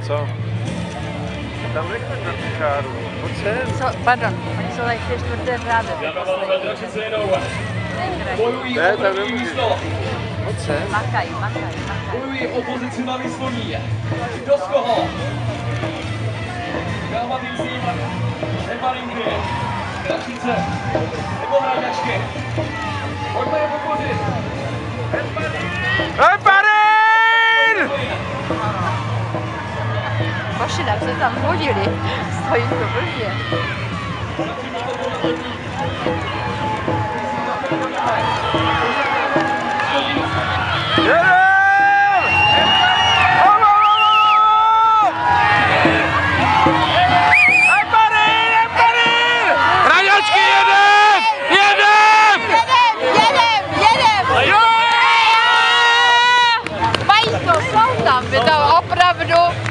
Co? Tam nechme na tu čáru. Pojď sem. Pardon, oni jsou tady 4/4 řády. Ne, tam nemůžeš. Pojď sem. Makají. Bojují opozici na výsloní. Kdo z koho? Kalmatící, Nepalinky, Kračice, nebo Hráďačky. Pojďme je podpořit. Heparin! Hoši, tak se tam hodili. Stojí to blbě. Mají to, jsou tam, opravdu.